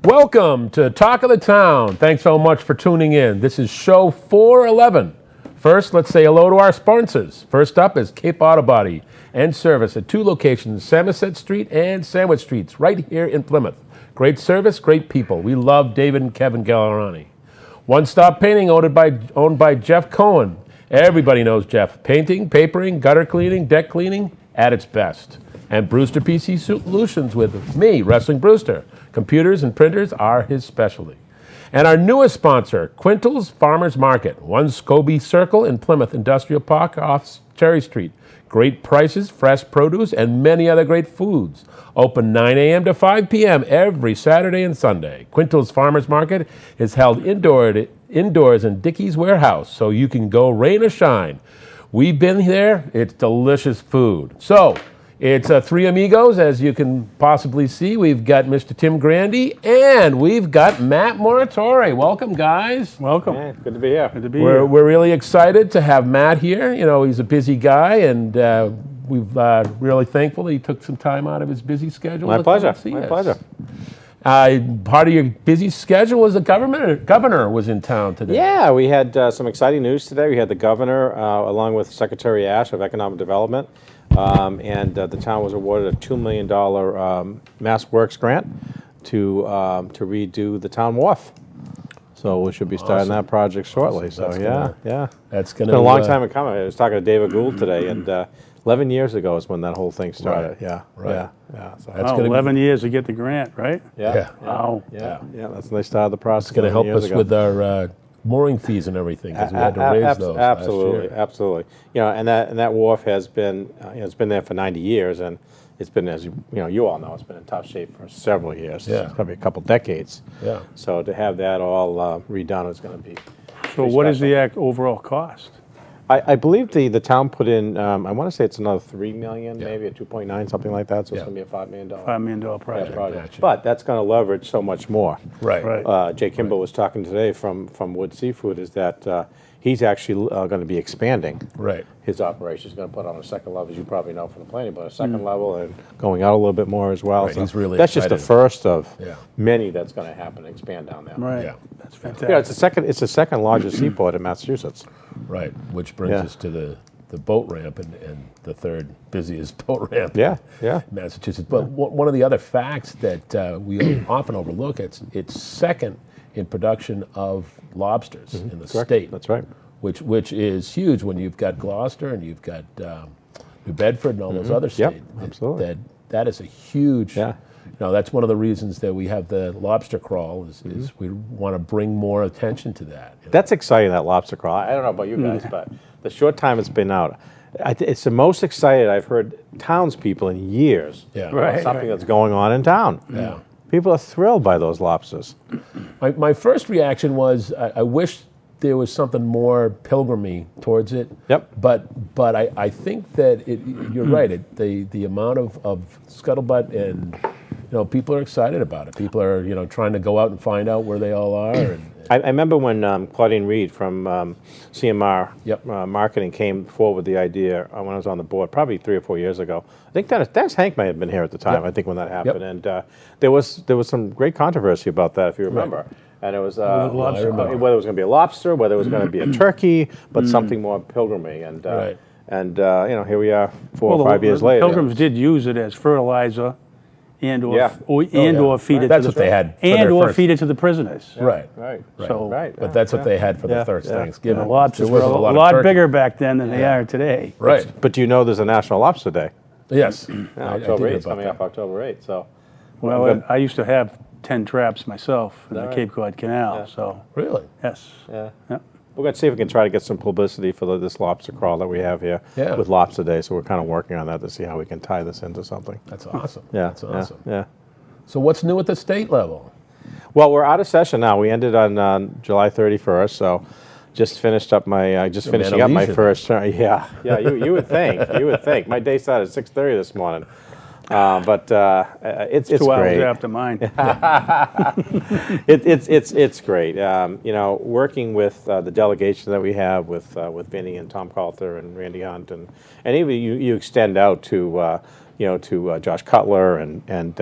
Welcome to Talk of the Town. Thanks so much for tuning in. This is show 411. First, let's say hello to our sponsors. First up is Cape Auto Body and Service at two locations, Samoset Street and Sandwich Streets, right here in Plymouth. Great service, great people. We love David and Kevin Gallerani. One Stop Painting, owned by Jeff Cohen. Everybody knows Jeff. Painting, papering, gutter cleaning, deck cleaning at its best. And Brewster PC Solutions with me, Wrestling Brewster. Computers and printers are his specialty. And our newest sponsor, Quintal's Farmers Market, 1 Scobie Circle in Plymouth Industrial Park off Cherry Street. Great prices, fresh produce, and many other great foods. Open 9 a.m. to 5 p.m. every Saturday and Sunday. Quintal's Farmers Market is held indoors in Dickey's Warehouse, so you can go rain or shine. We've been there. It's delicious food. So, it's three amigos, as you can possibly see. We've got Mr. Tim Grandy, and we've got Matt Muratore. Welcome, guys. Welcome. Yeah, good to be here. Good to be here. We're really excited to have Matt here. You know, he's a busy guy, and we're really thankful that he took some time out of his busy schedule. My to pleasure. come see My us. pleasure. Part of your busy schedule was the governor was in town today. Yeah, we had some exciting news today. We had the governor, along with Secretary Ash of Economic Development, and the town was awarded a $2 million Mass Works grant to redo the town wharf. So we should be starting that project shortly. Awesome. So That's it's gonna been a long time in coming. I was talking to David Gould today, and 11 years ago is when that whole thing started. Right. Yeah, Right. yeah. So That's Wow, gonna 11 years to get the grant, right? Yeah. Wow. Yeah. That's when they started the process. It's going to help 11 years us ago. with our mooring fees and everything, because we had to raise those Absolutely, last year. absolutely. You know, and that wharf has been it's been there for 90 years, and it's been, as you all know, it's been in tough shape for several years. Yeah. Probably a couple decades. Yeah. So to have that all redone is going to be. So pretty what is special. the overall cost? I believe the town put in. I want to say it's another $3 million, Yeah. maybe a 2.9, something like that. So Yeah. it's going to be a $5 million $5 million project. Gotcha. But that's going to leverage so much more. Right. Right. Jay Kimball was talking today from Wood Seafood, is that he's actually going to be expanding Right. his operation. He's going to put on a second level, as you probably know from the planning, but a second level and going out a little bit more as well. Right, he's really that's just the excited. first of Yeah. many that's going to happen, expand down there. Right. Yeah. That's Yeah, fantastic. it's the second largest seaport in Massachusetts. Right, which brings Yeah. us to the boat ramp and the third busiest boat ramp Yeah, yeah. in Massachusetts. But one of the other facts that we often overlook, it's second in production of lobsters in the Correct. state. That's right. Which is huge when you've got Gloucester and you've got New Bedford and all those other Yep, states. absolutely. That is a huge. Yeah. That's one of the reasons that we have the lobster crawl is we want to bring more attention to that. That's exciting, that lobster crawl. I don't know about you guys, but the short time it's been out, it's the most excited I've heard townspeople in years Yeah. about Right. something that's going on in town. Yeah. People are thrilled by those lobsters. My first reaction was I wish there was something more pilgrimy towards it. Yep. But I think that you're right. The amount of scuttlebutt and people are excited about it. People are trying to go out and find out where they all are. And I remember when Claudine Reed from CMR Yep. Marketing came forward with the idea when I was on the board, probably 3 or 4 years ago. I think Dennis Hank may have been here at the time. Yep. I think when that happened, Yep. and there was some great controversy about that, if you remember. And it was lobster. I remember. whether it was going to be a lobster, whether it was going to be a turkey, but something more pilgrimy. And Right. and here we are 4 Well, or 5 years the later. Pilgrims did use it as fertilizer and/or Yeah. or feed it That's to what the, they had for their and/or first- feed it to the prisoners. Right. Right. So, Right. But that's what they had for Yeah. the first Yeah. Thanksgiving. The lobsters There were wasn't a of lot turkey. bigger back then than they are today. Right. But do you know there's a National Lobster Day? Yes. Yeah, I did October hear 8th, about coming that. up October 8th. So, Well, I used to have 10 traps myself in the All right. Cape Cod Canal. Yeah. So, Really? yes. yeah. Yeah. We're going to see if we can try to get some publicity for this lobster crawl that we have here Yeah. with Lobster Day. So we're kind of working on that to see how we can tie this into something. That's awesome. Yeah, That's awesome. Yeah. So what's new at the state level? Well, we're out of session now. We ended on July 31st, so just finished up my finishing up my leisure. first term. Yeah, yeah. You would think. You would think. My day started at 6:30 this morning. But it's 2 hours great. after mine. It's great. Working with the delegation that we have with Vinny and Tom Coulter and Randy Hunt, and even you extend out to to Josh Cutler and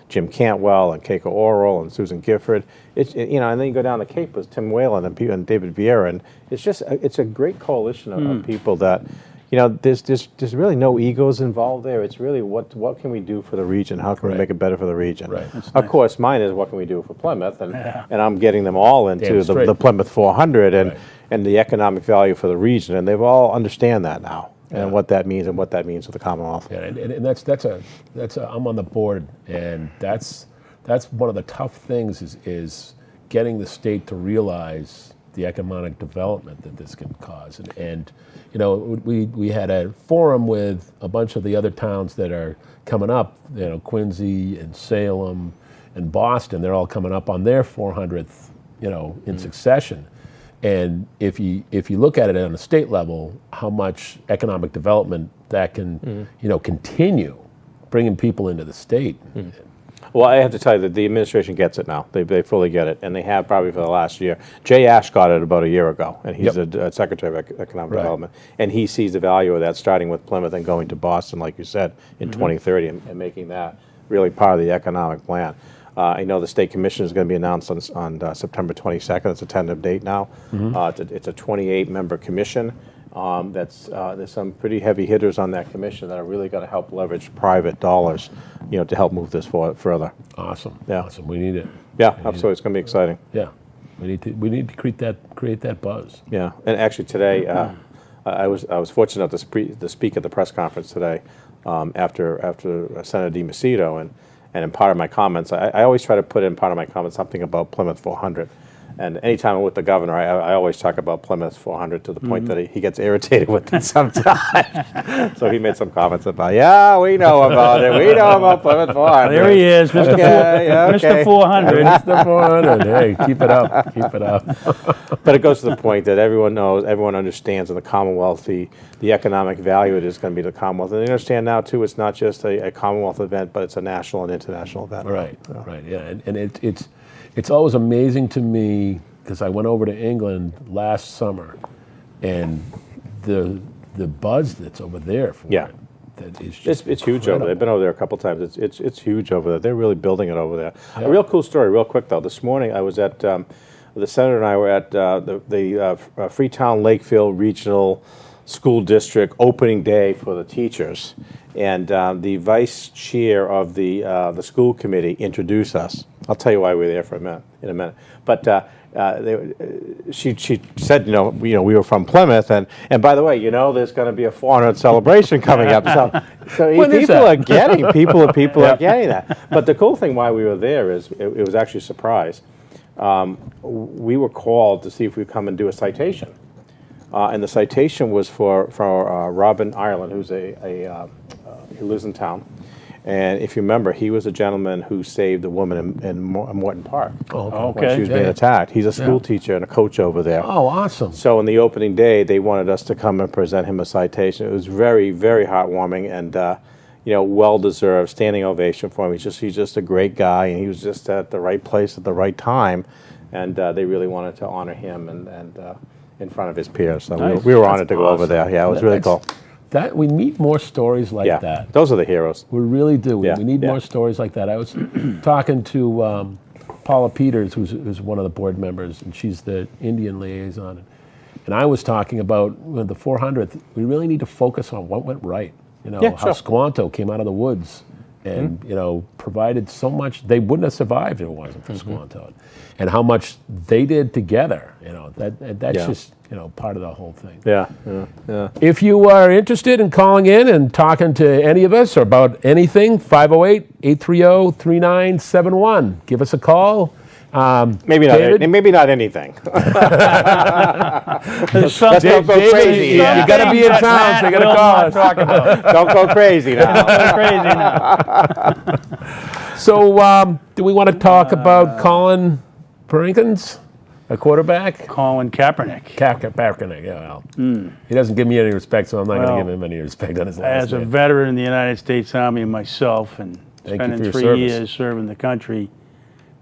Jim Cantwell and Keiko Oral and Susan Gifford. And then you go down the Cape with Tim Whalen and David Vieira, and it's a great coalition of people that. There's really no egos involved there. It's really what can we do for the region? How can we make it better for the region? Right. Of course, mine is what can we do for Plymouth, and I'm getting them all into the Plymouth 400 and the economic value for the region, and they've all understand that now and what that means for the Commonwealth. Yeah, and that's I'm on the board, and that's one of the tough things is getting the state to realize the economic development that this can cause. And we had a forum with a bunch of the other towns that are coming up, Quincy and Salem and Boston. They're all coming up on their 400th, in succession. And if you look at it on a state level, how much economic development that can, continue bringing people into the state. Well, I have to tell you that the administration gets it now. They fully get it, and they have probably for the last year. Jay Ash got it about a year ago, and he's a Secretary of Economic Development, and he sees the value of that, starting with Plymouth and going to Boston, like you said, in 2030, and making that really part of the economic plan. I know the State Commission is going to be announced on September 22nd. It's a tentative date now. It's a 28-member commission. There's some pretty heavy hitters on that commission that are really going to help leverage private dollars, to help move this forward further. Awesome. Yeah. Awesome. We need it. Yeah, absolutely. It's going to be exciting. Yeah. We need to create that buzz. Yeah. And actually today, I was fortunate enough to speak at the press conference today after Senator DiMacedo, and in part of my comments, I always try to put in part of my comments something about Plymouth 400. And anytime I'm with the governor, I always talk about Plymouth 400 to the point that he gets irritated with it sometimes. So he made some comments about, we know about it. We know about Plymouth 400. There he is, Mr. Mr. 400. Mr. 400. Hey, keep it up. Keep it up. But it goes to the point that everyone knows, everyone understands in the Commonwealth the economic value it is going to be to the Commonwealth. And they understand now, too, it's not just a Commonwealth event, but it's a national and international event. Right, right, yeah. And it's always amazing to me, because I went over to England last summer, and the buzz that's over there for it, that is just it's huge over there. I've been over there a couple times. It's huge over there. They're really building it over there. Yeah. A real cool story, real quick though. This morning I was at the senator and I were at the Freetown Lakefield Regional School District opening day for the teachers, and the vice chair of the school committee introduced us. I'll tell you why we were there in a minute. But she said, we were from Plymouth, and by the way, there's going to be a 400 celebration coming up. So people are getting that. But the cool thing why we were there is it was actually a surprise. We were called to see if we'd come and do a citation, and the citation was for Robin Ireland, who lives in town. And if you remember, he was a gentleman who saved a woman in Morton Park when she was being attacked. He's a school teacher and a coach over there. Oh, awesome. So on the opening day, they wanted us to come and present him a citation. It was very, very heartwarming and, well-deserved, standing ovation for him. He's just a great guy, and he was just at the right place at the right time. And they really wanted to honor him and in front of his peers. So nice. we were honored to go over there. Yeah, it was really cool. That we need more stories like that. Those are the heroes. We really do. We need more stories like that. I was talking to Paula Peters, who's one of the board members, and she's the Indian liaison. And I was talking about the 400th. We really need to focus on what went right. How Squanto came out of the woods and provided so much. They wouldn't have survived if it wasn't for Squanto, and how much they did together. That's just part of the whole thing. Yeah. If you are interested in calling in and talking to any of us or about anything, 508-830-3971. Give us a call. Maybe not anything. Let's don't go crazy. You got to be in town, so you got to call us. Talk about. Don't go crazy now. Don't go crazy now. So, do we want to talk about Colin Perinkins, a quarterback? Colin Kaepernick. Kaepernick, yeah. Well, he doesn't give me any respect, so I'm not going to give him any respect on his last name. As a veteran in the United States Army myself, and spending 3 years serving the country,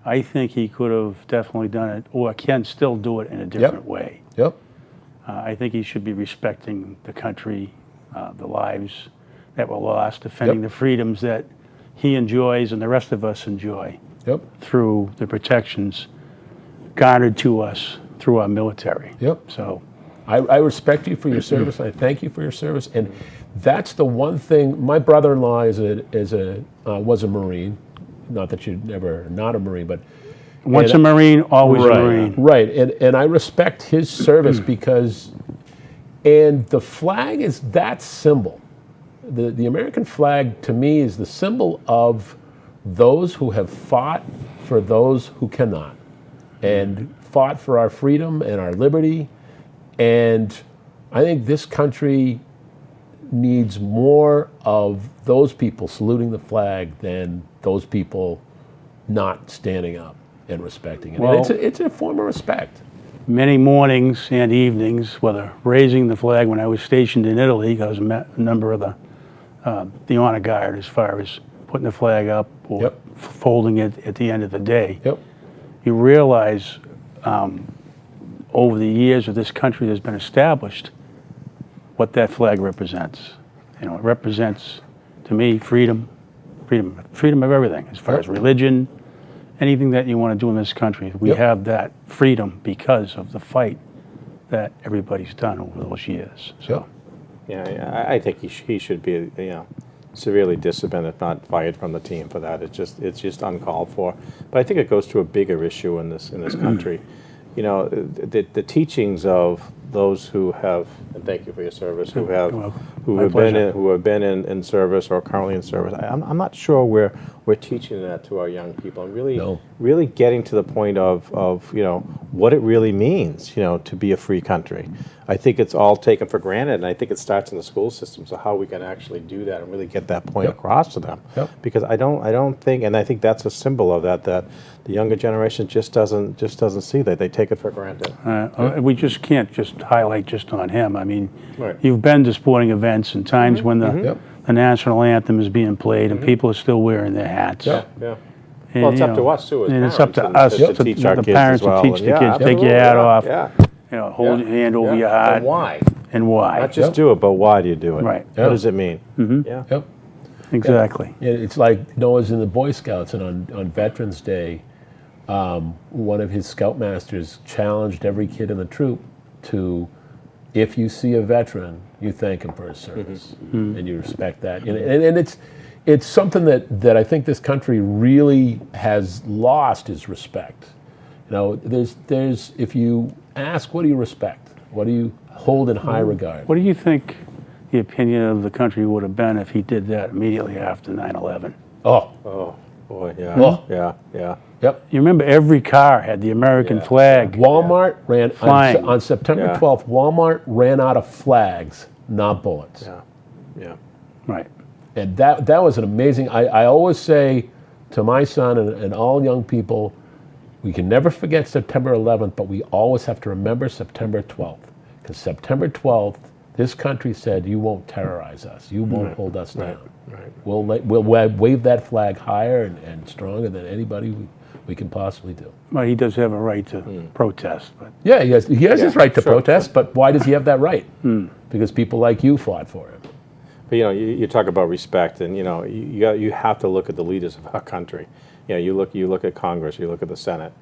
I think he could have definitely done it, or can still do it in a different way. Yep. I think he should be respecting the country, the lives that were lost, defending the freedoms that he enjoys and the rest of us enjoy through the protections garnered to us through our military. So I respect you for your service. I thank you for your service. And that's the one thing. My brother-in-law was a Marine. Not that you're never not a Marine, but once a Marine, always a Marine. Right. And I respect his service because, and the flag is that symbol. The American flag, to me, is the symbol of those who have fought for those who cannot, and fought for our freedom and our liberty. And I think this country needs more of those people saluting the flag than those people not standing up and respecting it. Well, and it's a form of respect. Many mornings and evenings, whether raising the flag when I was stationed in Italy, I was a member of the honor guard as far as putting the flag up or folding it at the end of the day. You realize over the years that this country has been established what that flag represents. You know, it represents, to me, freedom of everything, as far as religion, anything that you want to do in this country. We have that freedom because of the fight that everybody's done over those years. So, yeah, I think he should be, severely disciplined, if not fired from the team for that. It's just uncalled for. But I think it goes to a bigger issue in this country. You know, the teachings of those who have, and thank you for your service, who have been in service or currently in service. I'm not sure we're teaching that to our young people, and really getting to the point of what it really means, to be a free country. I think it's all taken for granted, and I think it starts in the school system. So how we can actually do that and really get that point across to them, because I don't think, and I think that's a symbol of that the younger generation just doesn't see that. They take it for granted. We just can't just highlight just on him. I mean, you've been to sporting events and times when the national anthem is being played and people are still wearing their hats. And, well, it's up to us too, as and parents, it's up to us to teach our kids parents as well. to teach the kids. Take your hat off. Hold your hand over your heart. And why? And why? Not just do it, but why do you do it? Right. What does it mean? Exactly. It's like Noah's in the Boy Scouts, and on Veterans Day, one of his scoutmasters challenged every kid in the troop to, if you see a veteran, you thank him for his service, and you respect that. And it's something that I think this country really has lost, is respect. There's if you ask, what do you respect? What do you hold in high regard? What do you think the opinion of the country would have been if he did that immediately after 9/11? Oh, boy, yeah. Yep. You remember every car had the American flag. Walmart ran flying. On September 12th. Walmart ran out of flags, not bullets. Right. And that was an amazing. I always say to my son and all young people, we can never forget September 11th, but we always have to remember September 12th. Because September 12th, this country said, you won't terrorize us. You won't hold us down. We'll wave that flag higher and stronger than anybody we can possibly do. Well, he does have a right to protest. But yeah, he has his right to protest, but why does he have that right? Because people like you fought for him. But you talk about respect, and you have to look at the leaders of our country. You look at Congress, you look at the Senate,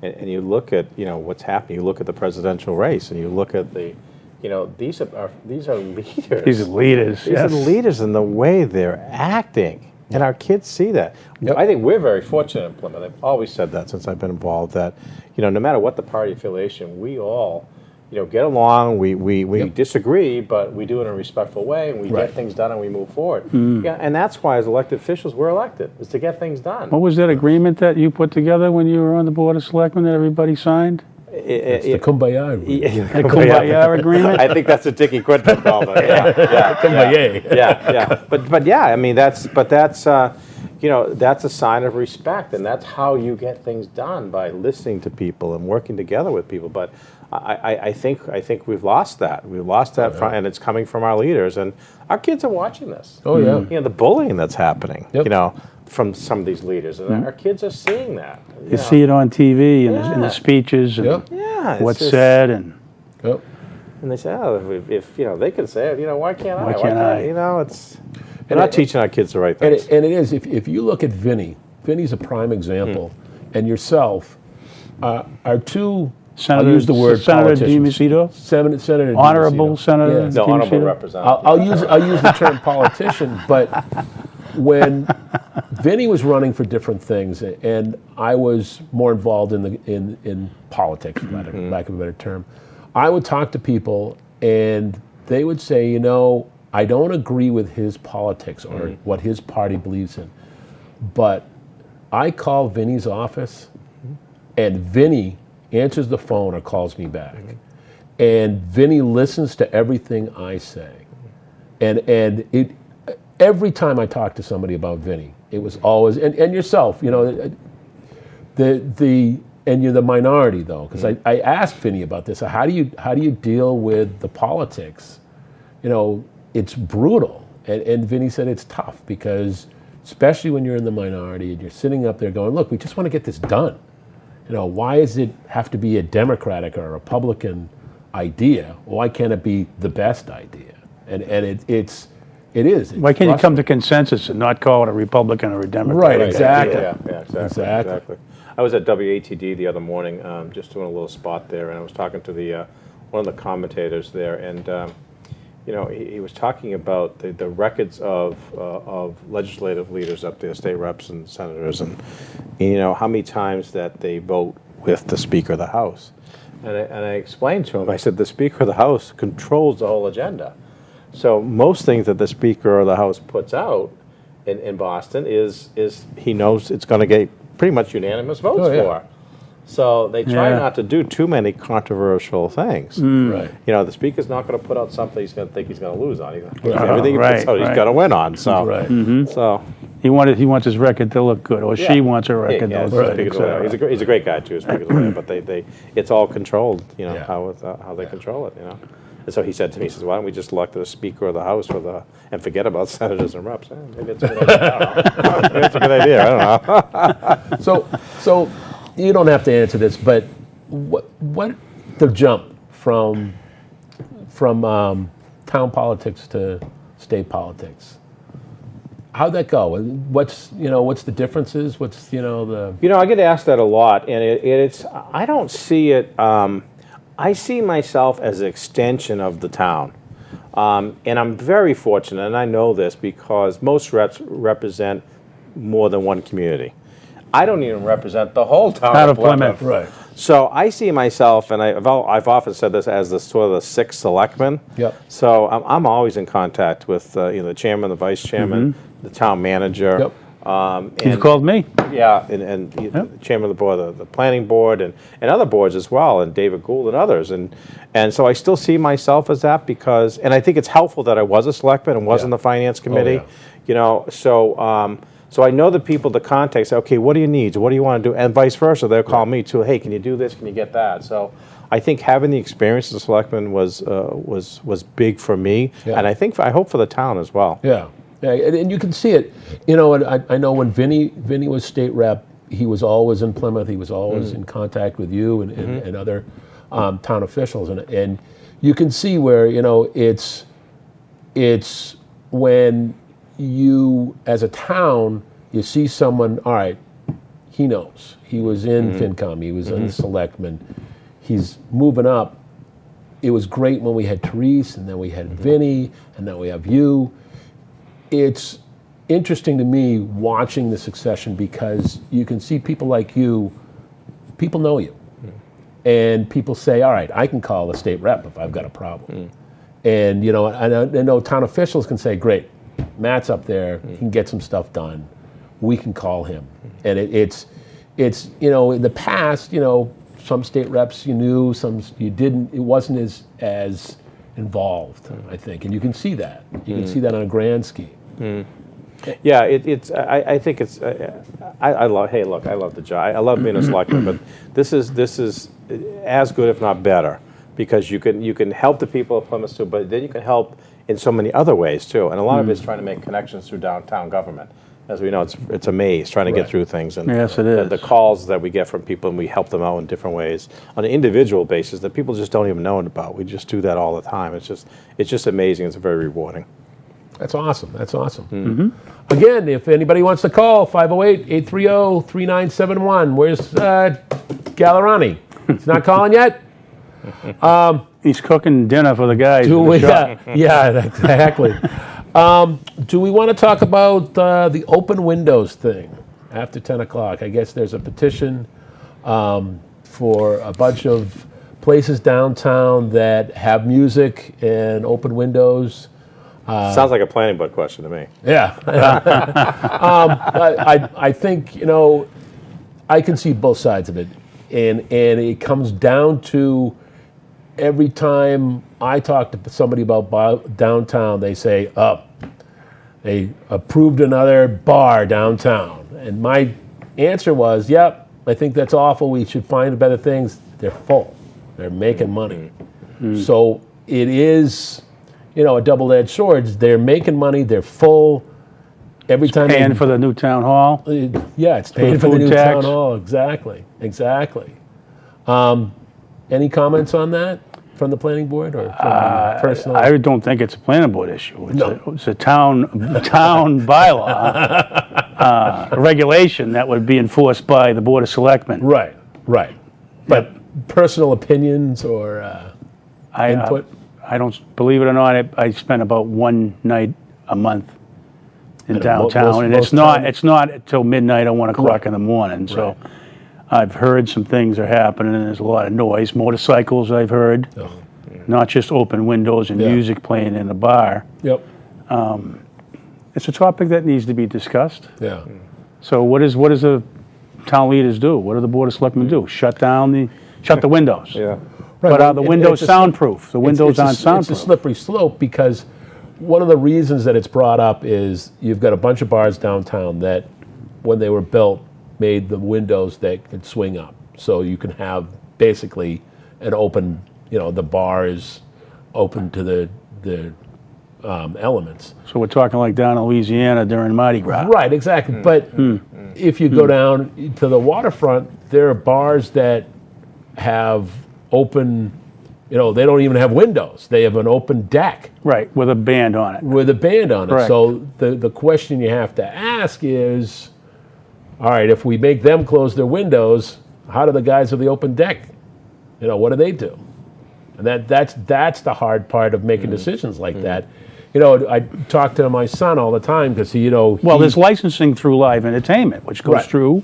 and you look at what's happening. You look at the presidential race, and you look at the these are leaders. These are leaders. These are leaders in the way they're acting, and our kids see that. I think we're very fortunate in Plymouth. I've always said that since I've been involved. That no matter what the party affiliation, we all get along. We disagree, but we do it in a respectful way, and we get things done, and we move forward. And that's why, as elected officials, we're elected, is to get things done. What was that agreement that you put together when you were on the Board of Selectmen that everybody signed? It's the Kumbaya agreement. The Kumbaya agreement? I think that's a Dickie Quinton call. Kumbaya. But yeah, I mean that's that's a sign of respect, and that's how you get things done, by listening to people and working together with people. But I think we've lost that. We've lost that, and it's coming from our leaders, and our kids are watching this. Oh yeah. The bullying that's happening. From some of these leaders, and our kids are seeing that. You see it on TV and in the speeches and what's said, and and they say, oh, if they can say it, why can't I? Why can't I? It's We're not teaching our kids the right things. And it is. If you look at Vinny's a prime example, and yourself are two. Senator, I'll use the word Senator politicians. DiMacedo? Senator Honorable DiMacedo. Senator Yes. No, honorable DiMacedo? representative. I'll use the term politician, but when Vinny was running for different things, and I was more involved in politics, for lack of a better term, I would talk to people, and they would say, you know, I don't agree with his politics or what his party believes in, but I call Vinny's office, and Vinny answers the phone or calls me back. And Vinny listens to everything I say. And it every time I talk to somebody about Vinny, it was always, and yourself, you know, and you're the minority though, because I asked Vinny about this. How do you deal with the politics? You know, it's brutal. And Vinny said it's tough because especially when you're in the minority and you're sitting up there going, look, we just want to get this done. You know, why does it have to be a Democratic or a Republican idea? Why can't it be the best idea? And it is. Why can't you come to consensus and not call it a Republican or a Democrat? Right, exactly. Yeah, exactly. I was at WATD the other morning, just doing a little spot there, and I was talking to the one of the commentators there, and you know, he was talking about the records of legislative leaders up there, state reps and senators, and you know how many times that they vote with the Speaker of the House. And I explained to him, I said, the Speaker of the House controls the whole agenda. So most things that the Speaker of the House puts out in Boston is he knows it's going to get pretty much unanimous votes for. So they try not to do too many controversial things. Right. You know, the Speaker's not going to put out something he's going to think he's going to lose on. Everything he puts out, he's going to win on. So, so he wants his record to look good, or she wants her record to look good. He's a great guy too, Speaker of the Lawyer, but it's all controlled. You know how they control it. You know. And so he said to me, he says, why don't we just elect a Speaker of the House and forget about senators and reps? Maybe it's a good idea. Maybe it's a good idea. I don't know. So you don't have to answer this, but what the jump from town politics to state politics? How'd that go? What's the differences? What's the I get asked that a lot, and it's I don't see it. I see myself as an extension of the town. And I'm very fortunate, and I know this because most reps represent more than one community. I don't even represent the whole town of Plymouth. Right. So I see myself, and I've often said this as the sort of the sixth selectman. Yep. So I'm always in contact with the chairman, the vice chairman, the town manager. Yep. He's called me. Yeah, and the chairman of the board, the planning board, and other boards as well, and David Gould and others. And so I still see myself as that because, and I think it's helpful that I was a selectman and was in the finance committee. So I know the people, the context, okay, what do you need? What do you want to do? And vice versa. They'll call me too, hey, can you do this? Can you get that? So I think having the experience as a selectman was big for me. Yeah. And I hope for the town as well. Yeah. Yeah, and you can see it. And I know when Vinny was state rep, he was always in Plymouth. He was always in contact with you and other town officials. And you can see where, it's when you, as a town, you see someone, all right, he knows. He was in FinCom. He was in Selectmen. He's moving up. It was great when we had Therese, and then we had Vinny, and now we have you. It's interesting to me watching the succession because you can see people like you, people know you. And people say, all right, I can call the state rep if I've got a problem. And, I know town officials can say, great, Matt's up there, he can get some stuff done. We can call him. And it's in the past, some state reps you knew, some you didn't. It wasn't as involved, I think, and you can see that. You can see that on a grand scheme. Yeah, I think it's. I love. Hey, look, I love the job. I love being a selectman, but this is as good, if not better, because you can help the people of Plymouth too, but then you can help in so many other ways too, and a lot of it's trying to make connections through downtown government. As we know, it's a maze trying to get through things, and yes, it is. The calls that we get from people, and we help them out in different ways on an individual basis that people just don't even know about. We just do that all the time. It's just amazing. It's very rewarding. That's awesome. That's awesome. Again, if anybody wants to call, 508-830-3971. Where's Gallerani? He's not calling yet? He's cooking dinner for the guys. Yeah, exactly. Do we want to talk about the open windows thing after 10 o'clock? I guess there's a petition for a bunch of places downtown that have music and open windows. Sounds like a planning board question to me. Yeah. I think, I can see both sides of it. And it comes down to every time I talk to somebody about downtown, they say, they approved another bar downtown. And my answer was, yep, I think that's awful. We should find better things. They're full. They're making money. So it is, a double-edged sword. They're making money. They're full. Every time paying for the new town hall. Yeah, it's paying for the new town hall. Exactly. Any comments on that from the planning board or from personal? I don't think it's a planning board issue. It's a town bylaw regulation that would be enforced by the Board of Selectmen. Right. But personal opinions or input? I don't, believe it or not, I spend about one night a month in downtown, and it's not until midnight or 1 o'clock in the morning. So I've heard some things are happening, and there's a lot of noise. Motorcycles, I've heard, not just open windows and music playing in the bar. Yep. It's a topic that needs to be discussed. Yeah. So what does the town leaders do? What do the Board of Selectmen do? Shut the windows. Yeah. But are the windows soundproof? The windows aren't soundproof. It's a slippery slope because one of the reasons that it's brought up is you've got a bunch of bars downtown that, when they were built, made the windows that could swing up. So you can have basically an open, the bar is open to the elements. So we're talking like down in Louisiana during Mardi Gras. Right, exactly. But if you go down to the waterfront, there are bars that have open, they don't even have windows. They have an open deck. Right, with a band on it. Correct. So the question you have to ask is, all right, if we make them close their windows, how do the guys with the open deck, what do they do? And that's the hard part of making decisions like that. I talk to my son all the time because well, there's licensing through live entertainment, which goes through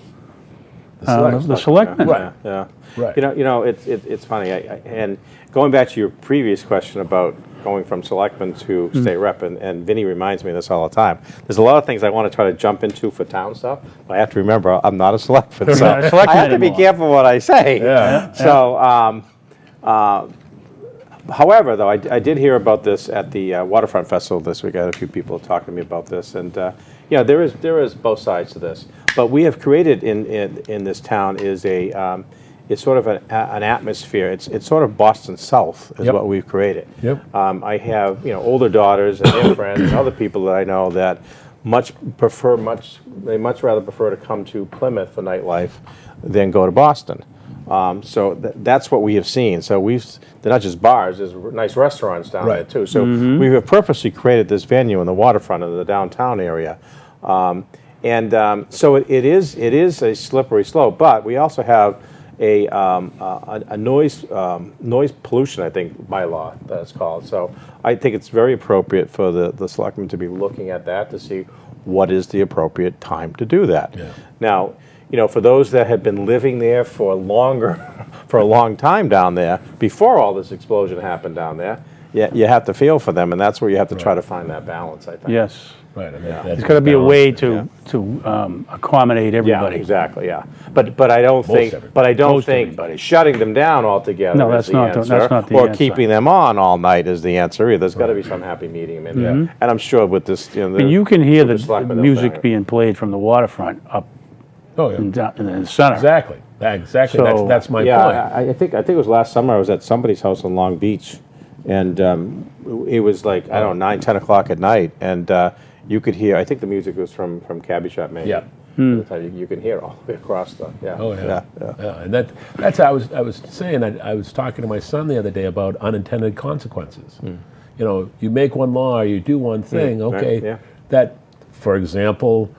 the selectmen. Yeah. Right. It's funny. And going back to your previous question about going from selectman to state rep, and Vinny reminds me of this all the time. There's a lot of things I want to try to jump into for town stuff, but I have to remember I'm not a selectman, so I have to be careful what I say. Yeah. So, however, though, I did hear about this at the Waterfront Festival this week. I had a few people talking to me about this, and there is both sides to this. But we have created in this town is it's sort of an atmosphere. It's sort of Boston South is what we've created. Yep. I have older daughters and their friends and other people that I know that much rather prefer to come to Plymouth for nightlife than go to Boston. So that's what we have seen. So they're not just bars. There's nice restaurants down there too. So we have purposely created this venue in the waterfront of the downtown area. So it is a slippery slope, but we also have a noise pollution, I think, bylaw that's called. So I think it's very appropriate for the selectmen to be looking at that to see what is the appropriate time to do that. Yeah. Now, for those that have been living there for a long time down there, before all this explosion happened down there, you have to feel for them, and that's where you have to try to find that balance, I think. Yes. Right. There's got to be a way to accommodate everybody. Yeah, exactly. Yeah, but I don't think shutting them down altogether is the answer. That's not the or answer. keeping them on all night is the answer either. There's got to be some happy medium in there, and I'm sure with this, you can hear the music being played from the waterfront up in the center. Exactly. So, that's my point. I think it was last summer I was at somebody's house in Long Beach, and it was like 9, 10 o'clock at night, and you could hear. I think the music was from Cabbie Shop, maybe. Yeah. You can hear all the way across the. Yeah. Oh yeah. And that's how I was saying. I was talking to my son the other day about unintended consequences. you make one law or you do one thing, okay, yeah. that, for example,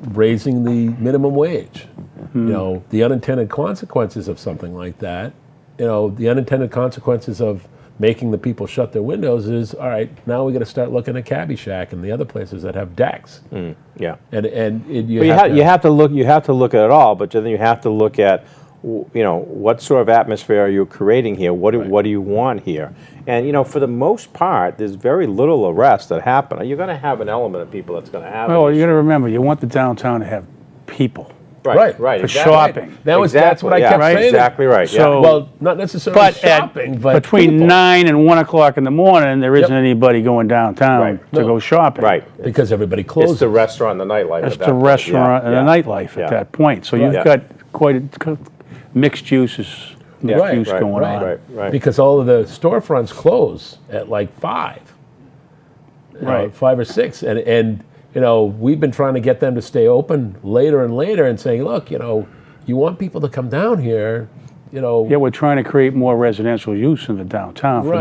raising the minimum wage, the unintended consequences of something like that, the unintended consequences of making the people shut their windows is, all right, now we got to start looking at Cabbie Shack and the other places that have decks. Yeah. And you have to look at it all, but then you have to look at, what sort of atmosphere are you creating here? What do you want here? And for the most part, there's very little arrests that happen. You're going to have an element of people that's going to have. Well, you got to remember, you want the downtown to have people. Right. For Exactly. shopping. That's what I kept saying. Exactly right. So, well, not necessarily shopping, but between people. 9 and 1 o'clock in the morning, there isn't anybody going downtown to go shopping. Right. Because everybody closes. It's the restaurant, the nightlife. It's the restaurant and the nightlife at that point. So you've got quite a mixed uses, mixed use going on. Right. Because all of the storefronts close at like 5. 5 or 6. And we've been trying to get them to stay open later and later and saying, look, you want people to come down here, Yeah, we're trying to create more residential use in the downtown. Right.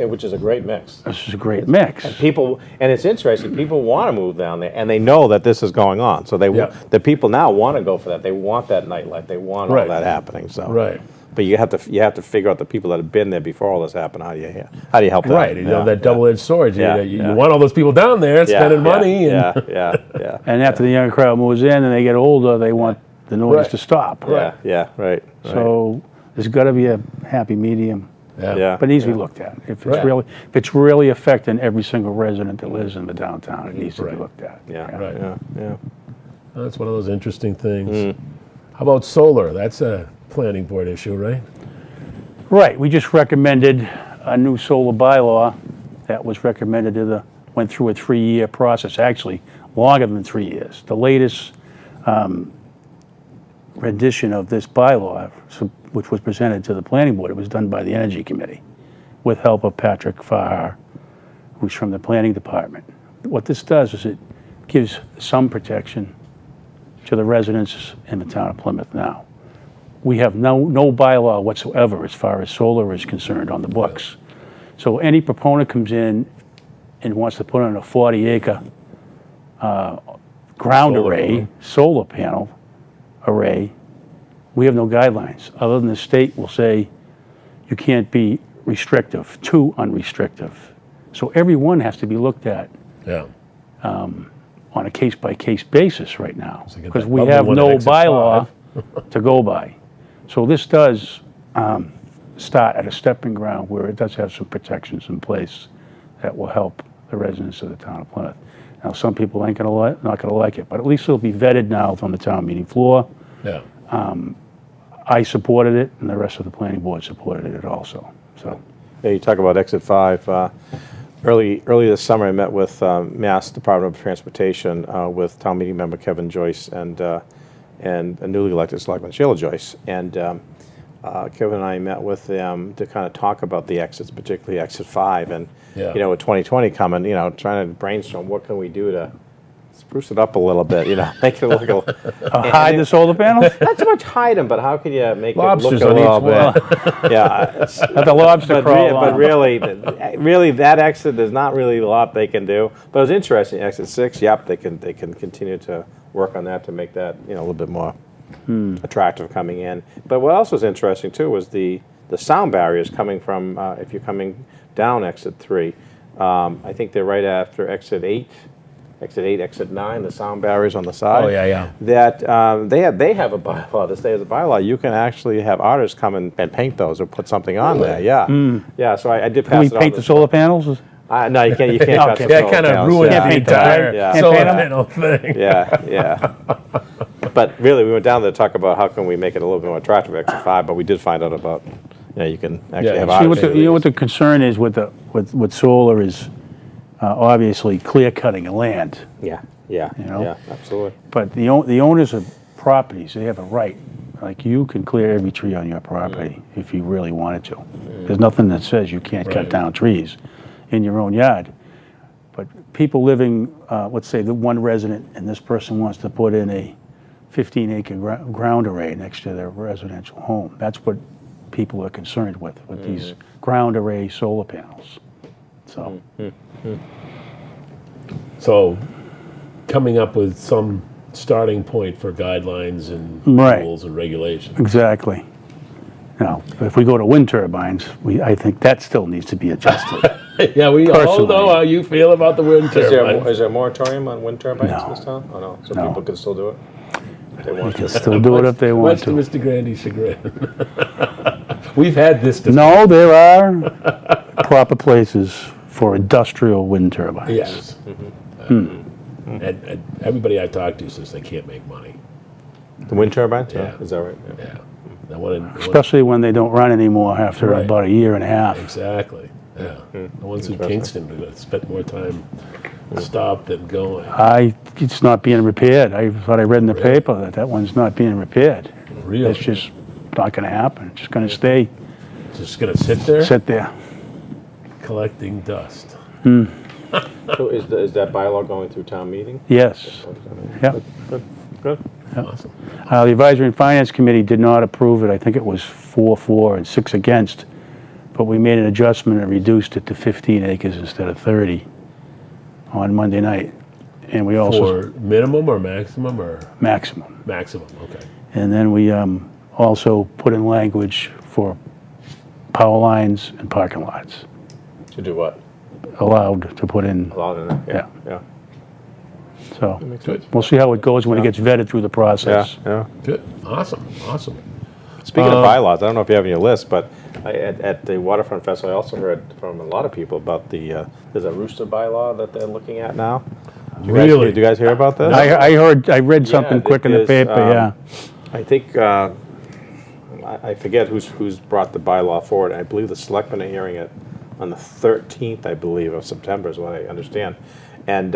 Which is a great mix. This is a great mix. And it's interesting, people want to move down there, and they know that this is going on. So the people now want to go for that. They want that nightlife. They want all that happening. So. Right. But you have to figure out the people that have been there before all this happened. How do you help them? Right, that double-edged sword. Yeah, You want all those people down there spending money. Yeah. And after the young crowd moves in and they get older, they want the noise to stop. Right. So there's got to be a happy medium. Yeah. But it needs to be looked at. If it's really affecting every single resident that lives in the downtown, it needs to be looked at. Yeah. That's one of those interesting things. How about solar? That's a planning board issue, right? Right. We just recommended a new solar bylaw that was recommended went through a 3-year process, actually longer than 3 years. The latest rendition of this bylaw, which was presented to the planning board, it was done by the Energy Committee with help of Patrick Fahar, who's from the planning department. What this does is it gives some protection to the residents in the town of Plymouth now. We have no bylaw whatsoever as far as solar is concerned on the books. So any proponent comes in and wants to put on a 40-acre ground array, solar panel array, we have no guidelines, other than the state will say you can't be restrictive, too unrestrictive. So everyone has to be looked at on a case-by-case basis right now, because we have no bylaw to go by. So this does start at a stepping ground where it does have some protections in place that will help the residents of the town of Plymouth. Now, some people not going to like it, but at least it'll be vetted now on the town meeting floor. I supported it, and the rest of the planning board supported it also. So, you talk about Exit 5. Early this summer, I met with Mass Department of Transportation with town meeting member Kevin Joyce and a newly elected selectman, Sheila Joyce. And Kevin and I met with them to kind of talk about the exits, particularly Exit 5. And, with 2020 coming, trying to brainstorm what can we do to spruce it up a little bit, make it look a little... hide the solar panels? Not so much hide them, but how can you make Lobsters it look a little on bit? Let the lobster crawl on. But really, that exit, there's not really a lot they can do. But it was interesting. Exit 6, they can continue to work on that to make that a little bit more attractive coming in. But what else was interesting too was the sound barriers coming from if you're coming down Exit 3. I think they're right after Exit 8. Exit 8, Exit 9, the sound barriers on the side. Oh, yeah. That they have a bylaw. This day is a bylaw. You can actually have artists come and paint those or put something on there. Yeah. So I did pass it on. Can we paint the solar panels? No, you can't. You can't. Okay. That kind of ruins the entire solar paint 'em? panel thing. Yeah. But really, we went down there to talk about how can we make it a little bit more attractive, Exit 5. But we did find out about you can actually have artists. See, what the concern is with solar is obviously clear cutting of land. Yeah, absolutely. But the owners of properties, they have a right. Like you can clear every tree on your property if you really wanted to. There's nothing that says you can't cut down trees in your own yard. But people living, let's say the one resident and this person wants to put in a 15-acre ground array next to their residential home. That's what people are concerned with these ground array solar panels. So, So, coming up with some starting point for guidelines and Right. rules and regulations. exactly. Now, if we go to wind turbines, I think that still needs to be adjusted. Yeah, we all Personally. know how you feel about the wind turbines. Is there a moratorium on wind turbines No. in this town? Oh, no, so No. people can still do it? If they They want can to. still do it if they want Much to to. Mr. Grandy's chagrin. We've had this discussion. No, there are proper places for industrial wind turbines. Yes. And everybody I talk to says they can't make money. The wind turbines? Yeah. Is that right? Yeah. Yeah. They want to, Especially when they don't run anymore after Right. about a year and a half. exactly. Yeah. The ones in Interesting. Kingston have spent more time stopped than going. It's not being repaired. I thought I read in the paper that that one's not being repaired. Really? It's just not going to happen. It's just going to stay, Just going to sit there sit there. collecting dust. So is that bylaw going through town meeting? Yes. Yeah. Good. Awesome. The Advisory and Finance Committee did not approve it. I think it was 4 and 6 against. But we made an adjustment and reduced it to 15 acres instead of 30 on Monday night. And we also, For minimum or maximum or maximum. maximum? Okay. And then we also put in language for power lines and parking lots, To do what? allowed to put in. Allowed in there? Yeah. So Good. we'll see how it goes when it gets vetted through the Yeah, process. yeah. Good. Awesome. Awesome. Speaking of bylaws, I don't know if you have on your list, but at the Waterfront Festival, I also heard from a lot of people about there's a rooster bylaw that they're looking at now. Really? Did you guys hear about this? I read something quick in the there's, paper, yeah. I think, I forget who's brought the bylaw forward. I believe the selectmen are hearing it on the 13th, I believe, of September is what I understand. And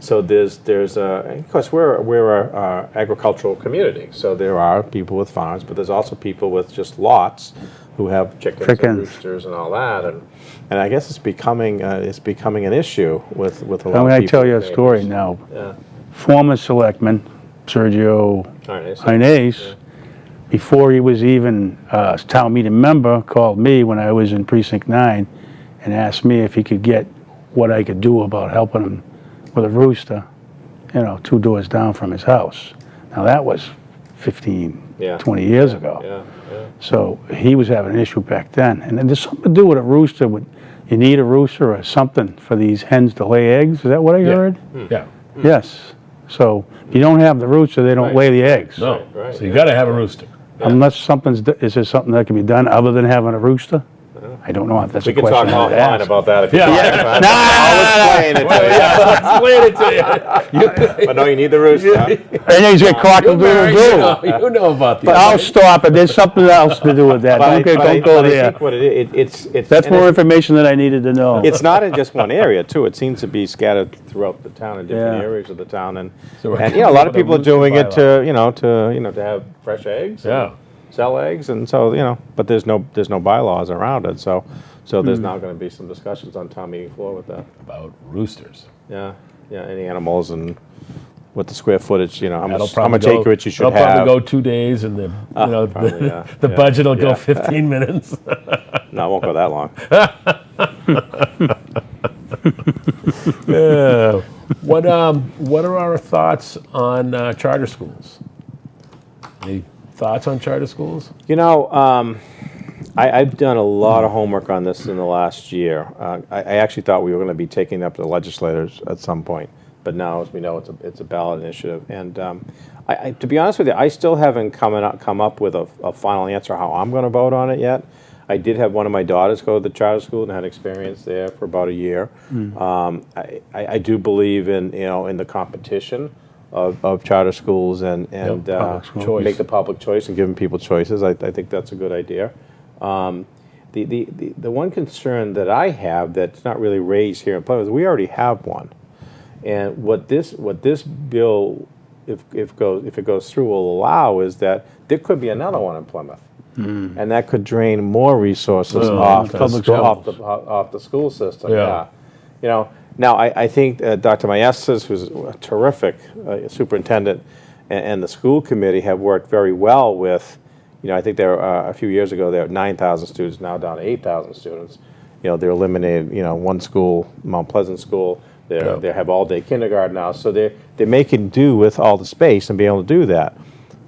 so there's of course, we're a agricultural community, so there are people with farms, but there's also people with just lots who have chickens. And Chickens. roosters and all that, and I guess it's becoming an issue with a lot of people. I'm going to tell you a neighbors. story now. Yeah. Former selectman, Sergio All right, I see. Inez, before he was even a town meeting member, called me when I was in Precinct 9 and asked me if he could get what I could do about helping him with a rooster, 2 doors down from his house. Now that was 15, Yeah. 20 years ago. Yeah, yeah. So he was having an issue back then. And then there's something to do with a rooster. You need a rooster or something for these hens to lay eggs. Is that what I heard? Yeah. Yes. So if you don't have the rooster, they don't Right. lay the eggs. No. Right, So you got to have a rooster. Unless is there something that can be done other than having a rooster? I don't know if that's We a can talk question. I would offline ask. about that if you Yeah. want. I'll explain it to Explain it to you. you. But no, you need the rooster. Huh? And he's got You're married, cock-a-doodle-doo. you know about the I'll stop it. There's something else to do with that. Don't go I there. think what it's That's and more information that I needed to know. It's not in just one area too. It seems to be scattered throughout the town in different Yeah. areas of the town, and So we're and a lot of coming people up are with a doing it bylaw. to have fresh eggs. Yeah. And sell eggs, and so but there's no bylaws around it. So there's now going to be some discussions on town meeting floor with that. About roosters. Yeah, any animals and what the square footage. How That'll much probably acreage you should It'll have. probably go 2 days, and the probably, yeah. the Yeah. budget will go Yeah. 15 minutes. No, it won't go that long. Yeah. What are our thoughts on charter schools? Any thoughts on charter schools? I've done a lot of homework on this in the last year. I actually thought we were going to be taking it up to the legislators at some point, but now, as we know, it's a ballot initiative. And to be honest with you, I still haven't come up with a final answer how I'm going to vote on it yet. I did have one of my daughters go to the charter school and had experience there for about a year. I do believe in the competition of charter schools and Choice. make the public choice and giving people choices. I think that's a good idea. The one concern that I have that's not really raised here in Plymouth is we already have one, and what this bill, if it goes through, will allow is that there could be another one in Plymouth, and that could drain more resources off the school system. Yeah. Now I think Dr. Maestas, who's a terrific superintendent, and the school committee have worked very well with. I think there a few years ago there were 9,000 students, now down to 8,000 students, they're eliminated. One school, Mount Pleasant School, they have all-day kindergarten now, so they're making do with all the space and being able to do that.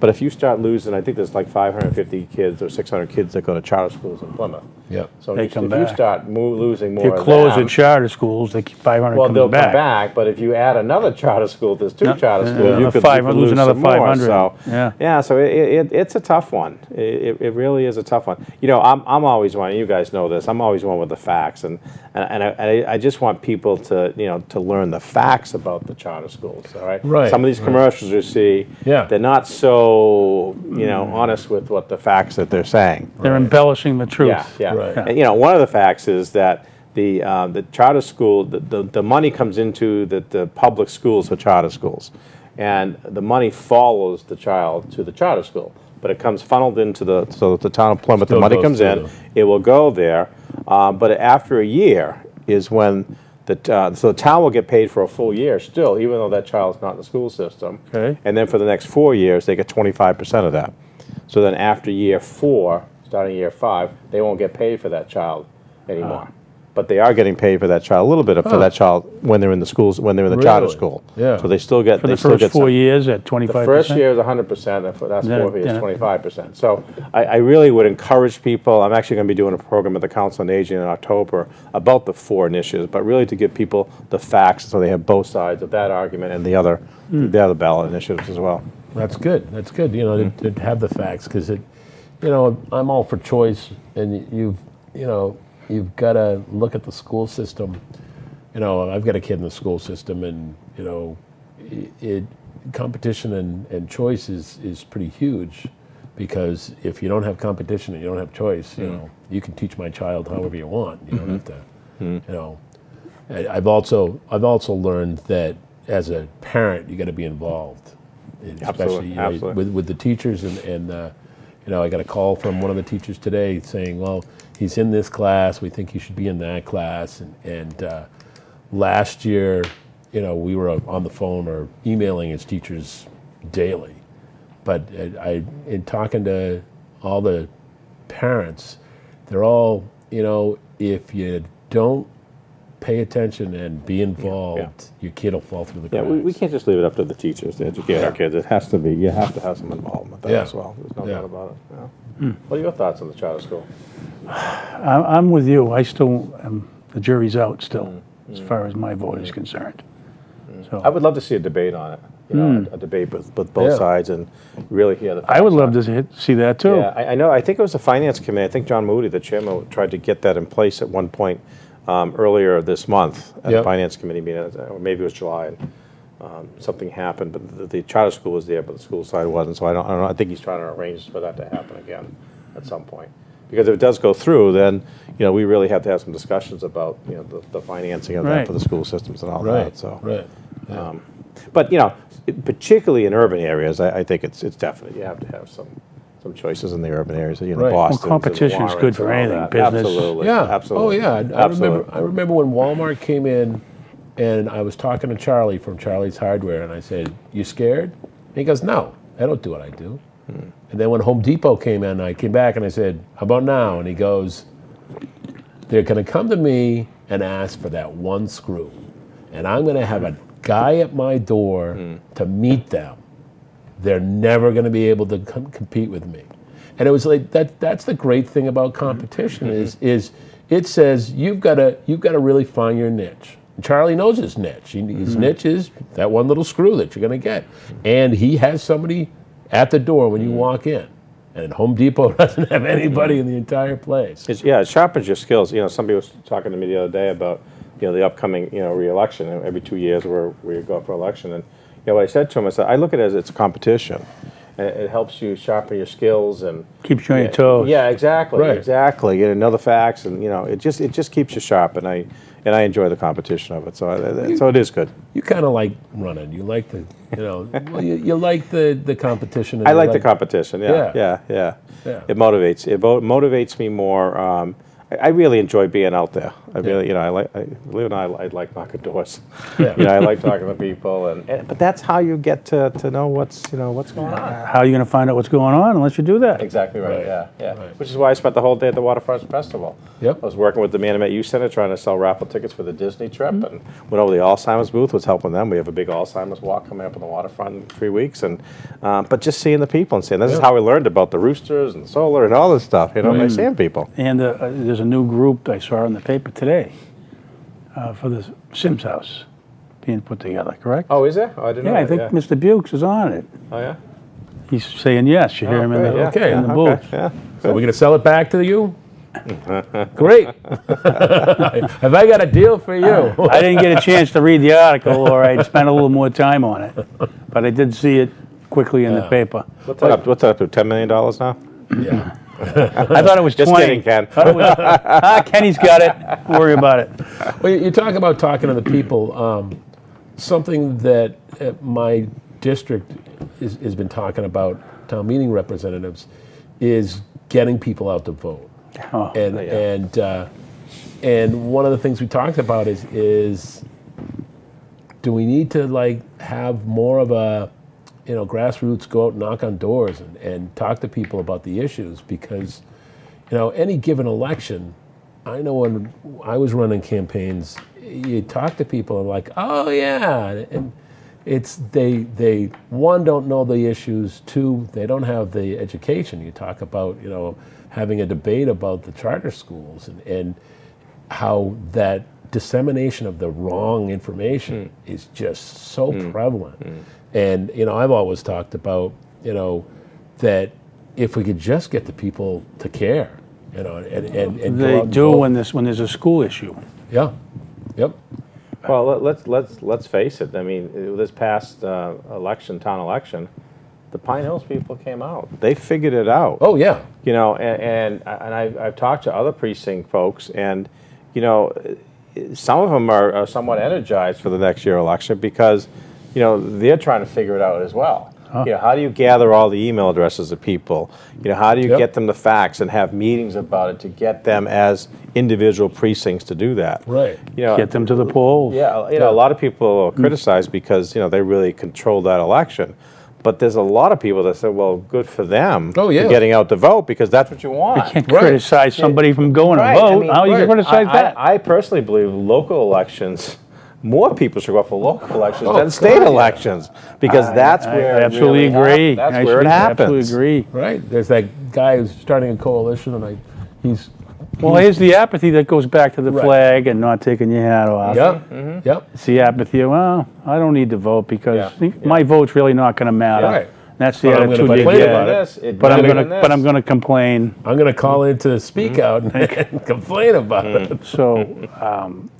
But if you start losing, I think there's like 550 kids or 600 kids that go to charter schools in Plymouth. Yep. So They if come you back. start losing more If you of close them, the charter schools, they keep 500 well, comes they'll back. come back, but if you add another charter school, there's two No, charter schools, another you could 500, lose lose another some more. 500. So, Yeah. so it's a tough one. It really is a tough one. I'm always one, you guys know this, I'm always one with the facts, and I just want people to, to learn the facts about the charter schools, all right? Right, Some of these commercials you see, Yeah. they're not so, honest with what the facts that they're saying. They're embellishing the truth. Yeah. Right. And, one of the facts is that the charter school, the money comes into the public schools for charter schools, and the money follows the child to the charter school, but it comes funneled into so the town of Plymouth. Still the money goes comes through in, it will go there, but after a year is when so the town will get paid for a full year still, even though that child's not in the school system. Okay. And then for the next 4 years, they get 25% of that. So then after year 4, starting year 5, they won't get paid for that child anymore. But they are getting paid for that child, a little bit for that child when they're in the schools, when they're in the charter Really? school. Yeah. So they still get For the first 4 years at 25%? The first year is 100%, and for that's Then 4 it- years, then it- 25%. So I really would encourage people, I'm actually going to be doing a program at the Council on Aging in October about the 4 initiatives, but really to give people the facts so they have both sides of that argument and the other ballot initiatives as well. That's good. That's good. To have the facts, because I'm all for choice, and you've got to look at the school system. I've got a kid in the school system, and competition and choice is pretty huge, because if you don't have competition and you don't have choice, you can teach my child however you want. You don't have to. I've also learned that as a parent, you got to be involved, especially Absolutely. with the teachers. And I got a call from one of the teachers today saying, well, he's in this class, we think he should be in that class. And last year, we were on the phone or emailing his teachers daily. But in talking to all the parents, they're all, if you don't pay attention and be involved, your kid will fall through the cracks. We can't just leave it up to the teachers to educate our kids. It has to be, you have to have some involvement there as well. There's no doubt about it. What are your thoughts on the charter school? I'm with you. I still am, the jury's out still, as far as my vote is concerned. So I would love to see a debate on it. A debate with both sides and really hear the facts. I would love to see that too. Yeah, I know. I think it was the Finance Committee. I think John Moody, the chairman, tried to get that in place at one point earlier this month at the Finance Committee meeting, or maybe it was July, and something happened. But the charter school was there, but the school side wasn't. So I don't know. I think he's trying to arrange for that to happen again at some point. Because if it does go through, then we really have to have some discussions about the financing of that for the school systems and all that. So but particularly in urban areas, I think it's definitely you have to have some choices in the urban areas. Boston. Well, competition is good for anything, business. Absolutely. Yeah. Absolutely. Oh, yeah. I remember when Walmart came in, and I was talking to Charlie from Charlie's Hardware, and I said, "You scared?" And he goes, "No, I don't do what I do." And then when Home Depot came in, I came back and I said, "How about now?" And he goes, "They're going to come to me and ask for that one screw, and I'm going to have a guy at my door to meet them. They're never going to be able to compete with me." And it was like that's the great thing about competition is it says you've got to really find your niche. And Charlie knows his niche. His niche is that one little screw that you're going to get, and he has somebody at the door when you walk in. And Home Depot doesn't have anybody in the entire place. It sharpens your skills. Somebody was talking to me the other day about the upcoming re-election. Every 2 years we go for election, and what I said to him, I said, I look at it as it's a competition. And it helps you sharpen your skills and Keeps you on your toes. Yeah, exactly, Right. exactly. You know the facts, and it just keeps you sharp. And I enjoy the competition of it. So it is good. You kind of like running. You like the you like the competition. And I you like the competition. Yeah. It motivates. It motivates me more. I really enjoy being out there. I really, believe it or not, I like knocking doors. Yeah. I like talking to people, but that's how you get to know what's going on. How are you going to find out what's going on unless you do that? Exactly right. Right. Yeah. Right. Which is why I spent the whole day at the Waterfront Festival. Yep. I was working with the Manamet Youth Center trying to sell raffle tickets for the Disney trip, and went over to the Alzheimer's booth. Was helping them. We have a big Alzheimer's walk coming up on the waterfront in 3 weeks, and but just seeing the people and seeing this is how we learned about the roosters and solar and all this stuff. By seeing people. And there's a new group I saw in the paper today for the Sims House being put together, correct? Oh, is there? Oh, I didn't know Yeah, I that, think Mr. Bukes is on it. Oh, yeah? He's saying yes. You hear him in great, the, yeah. Okay. in the Okay, booth. yeah. So we're going to sell it back to you? Great. Have I got a deal for you? I didn't get a chance to read the article, or I'd spent a little more time on it. But I did see it quickly in the paper. What's that up to? $10 million now? Yeah. I thought it was 20. Just kidding, Ken. Kenny's got it. Don't worry about it. Well, you talk about talking to the people. Something that my district has been talking about, town meeting representatives, is getting people out to vote. Oh, And one of the things we talked about is do we need to have more of a grassroots go out and knock on doors and talk to people about the issues, because any given election, I know when I was running campaigns, you talk to people and like, oh yeah, and it's they one, don't know the issues, two, they don't have the education. You talk about having a debate about the charter schools and how that dissemination of the wrong information is just so prevalent. And I've always talked about that if we could just get the people to care, and go they out and do vote. when there's a school issue. Yeah. Yep. Well, let's face it. I mean, this past town election, the Pine Hills people came out. They figured it out. Oh yeah. And I've talked to other precinct folks, and some of them are somewhat energized for the next year election because they're trying to figure it out as well. How do you gather all the email addresses of people? How do you get them the facts and have meetings about it to get them as individual precincts to do that? Right. Get them to the polls. Yeah, a lot of people are criticized because they really controlled that election. But there's a lot of people that say, well, good for them Oh, yeah. for getting out to vote because that's what you want. You can't Right. criticize somebody from going Right, to vote. I mean, How you can criticize that? I personally believe local elections, more people should go for local elections Oh, than God, state yeah. elections because that's where I absolutely it really agree. That's where it happens. Absolutely agree. Right. There's that guy who's starting a coalition, and he's Well, here's the apathy that goes back to the Right. flag and not taking your hat off. Yep. Yep. It's the apathy. Well, I don't need to vote because Yeah. my vote's really not going to matter. Right. That's the But I'm gonna attitude you complain get. about But I'm going to complain. I'm going to call in to speak out and complain about it. So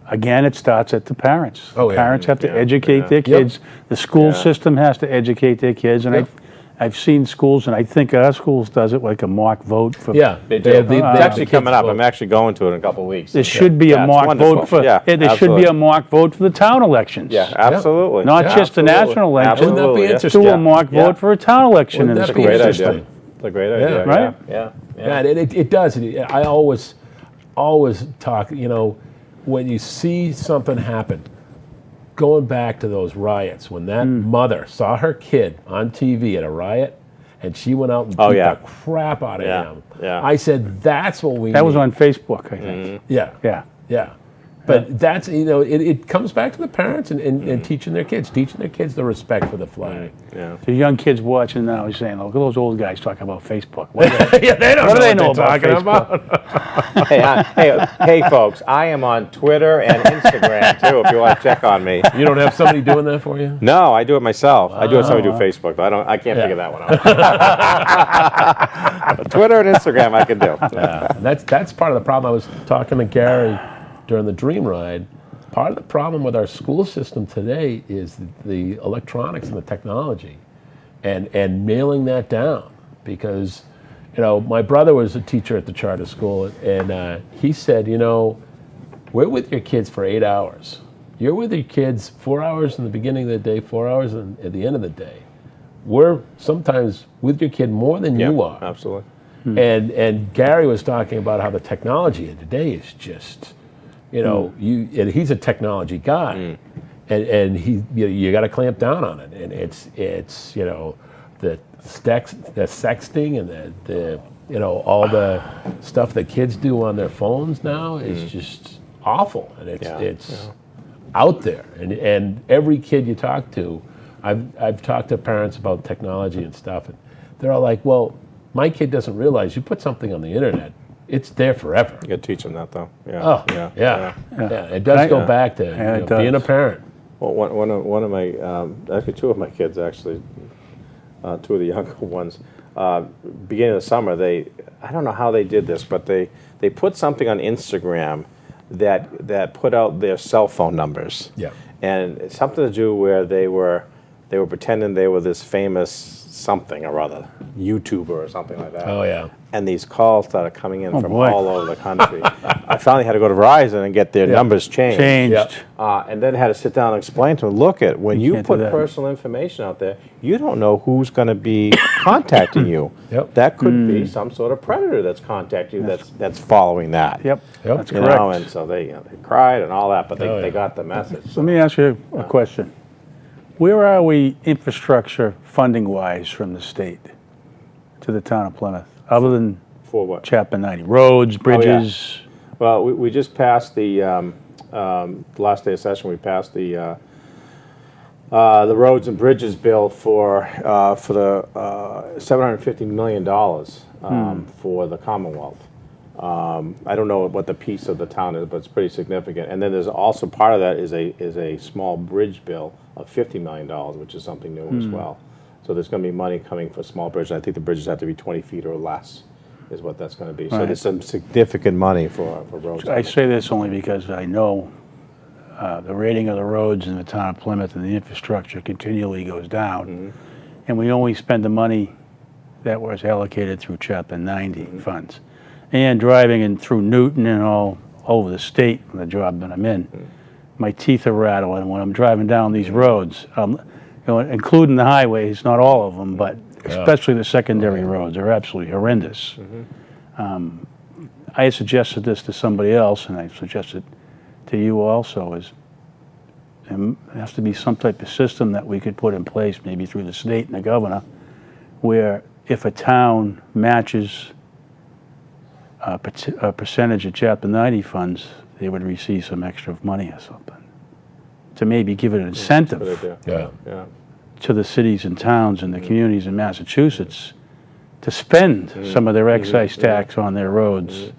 again, it starts at the parents. Oh, yeah. Parents have to educate their kids. The school system has to educate their kids, and Yep. I've seen schools, and I think our schools does it like a mock vote for. Yeah. They do. have It's actually kids coming up. vote. I'm actually going to it in a couple of weeks. There should be Yeah, a it's mock wonderful. vote for. Yeah, there should be absolutely. a mock vote for the town elections. Yeah, absolutely. Not Yeah, just the absolutely. national election. Wouldn't that be Absolutely, yeah. interesting? Do Yeah. a mock Yeah. vote for a town election in Wouldn't the that be school. Great interesting? idea. It's a great idea. Right? Yeah. Yeah, and it does. I always talk, when you see something happen, going back to those riots, when that mother saw her kid on TV at a riot, and she went out and beat yeah. the crap out of Yeah, him. yeah. I said, that's what we That was need. on Facebook, I think. Yeah, Yeah. yeah. But that's, it comes back to the parents and teaching their kids the respect for the flag. Yeah. The young kids watching now is saying, look at those old guys talking about Facebook. Yeah, they don't What do know they what know they're about talking Facebook? about. Hey, folks! I am on Twitter and Instagram too. If you want to check on me. You don't have somebody doing that for you? No, I do it myself. I do it. Somebody do Facebook, but I can't figure that one out. Twitter and Instagram, I can do. And that's part of the problem. I was talking to Gary during the Dream Ride. Part of the problem with our school system today is the electronics and the technology, and mailing that down. Because, my brother was a teacher at the charter school, and he said, we're with your kids for 8 hours. You're with your kids 4 hours in the beginning of the day, 4 hours at the end of the day. We're sometimes with your kid more than you are. Absolutely. And Gary was talking about how the technology of today is just You know, and he's a technology guy, and you got to clamp down on it. And it's you know, the sexting and the you know, all the stuff that kids do on their phones now is just awful, and it's out there. And every kid you talk to, I've talked to parents about technology and stuff, and they're all like, "Well, my kid doesn't realize you put something on the internet, it's there forever." You got to teach them that, though. Yeah. Oh, yeah. It does go back to you know, being a parent. Well, one of my actually two of my kids actually, two of the younger ones, beginning of the summer, I don't know how they did this, but they put something on Instagram that put out their cell phone numbers. Yeah. And it's something to do where they were pretending they were this famous something or other, YouTuber or something like that. Oh, yeah. And these calls started coming in from boy. all over the country. I finally had to go to Verizon and get their numbers changed. Yep. And then had to sit down and explain to them, look, when you can't do put that. personal information out there, you don't know who's going to be contacting you. Yep. That could be some sort of predator that's contacting you that's following that. Yep, Yep. that's You correct. know, and so they cried and all that, but they got the message. Let me ask you a question. Where are we infrastructure funding-wise from the state to the town of Plymouth, other than For what? Chapter 90? Roads, bridges? Well, we just passed the last day of session. We passed the roads and bridges bill for the $750 million for the Commonwealth. I don't know what the piece of the town is, but it's pretty significant. And then there's also part of that is a small bridge bill of $50 million, which is something new as well. So there's going to be money coming for small bridges. I think the bridges have to be 20 feet or less, is what that's going to be. So Right. there's some significant money for roads. I say this only because I know the rating of the roads in the town of Plymouth and the infrastructure continually goes down. And we only spend the money that was allocated through Chapter 90 funds. And driving in through Newton and all over the state on the job that I'm in, my teeth are rattling when I'm driving down these roads, you know, including the highways, not all of them, but especially the secondary roads are absolutely horrendous. I had suggested this to somebody else, and I suggested to you also, is there has to be some type of system that we could put in place, maybe through the state and the governor, where if a town matches a percentage of Chapter 90 funds, they would receive some extra money or something, to maybe give it an incentive Yeah. to the cities and towns and the communities in Massachusetts to spend some of their excise tax on their roads.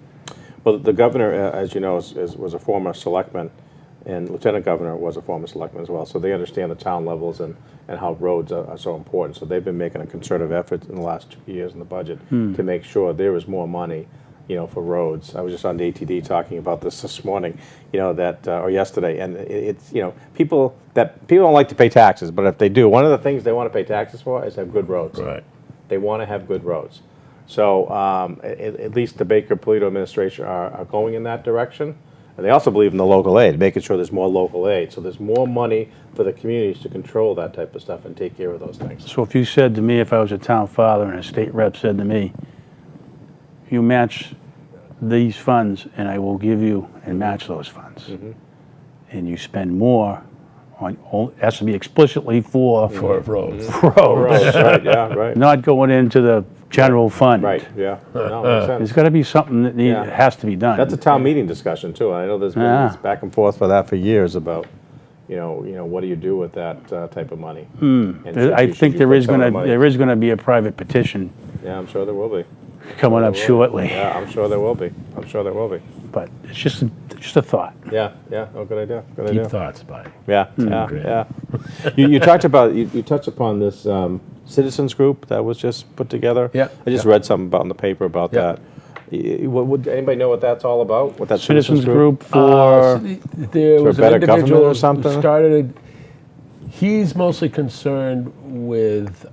Well, the governor, as you know, was a former selectman, and lieutenant governor was a former selectman as well. So they understand the town levels and how roads are so important. So they've been making a concerted effort in the last 2 years in the budget to make sure there is more money, you know, for roads. I was just on the ATD talking about this morning, you know, that or yesterday, and it's, you know, people don't like to pay taxes, but if they do, one of the things they want to pay taxes for is have good roads. Right. They want to have good roads. So at least the Baker-Polito administration are going in that direction. And they also believe in the local aid, making sure there's more local aid. So there's more money for the communities to control that type of stuff and take care of those things. So if you said to me, if I was a town father and a state rep said to me, you match these funds and I will give you and match those funds, and you spend more on, it has to be explicitly for roads. roads, Right, yeah, right. not going into the general fund. Right, yeah. No, makes sense. There's got to be something that has to be done. That's a town meeting discussion too. I know there's been this back and forth for that for years about, you know, what do you do with that type of money? And I think there is going to be a private petition Yeah, I'm sure there will be. coming up shortly. Yeah, I'm sure there will be. I'm sure there will be. But it's just a thought. Yeah, yeah. Oh, good idea. Good Deep idea. thoughts, buddy. Yeah, yeah, Great. yeah. You talked about you touched upon this citizens group that was just put together. Yeah, I just yeah. read something about in the paper about Yeah. that. Would anybody know what that's all about? What that Citizens group for There was an better individual government or who something? started. He's mostly concerned with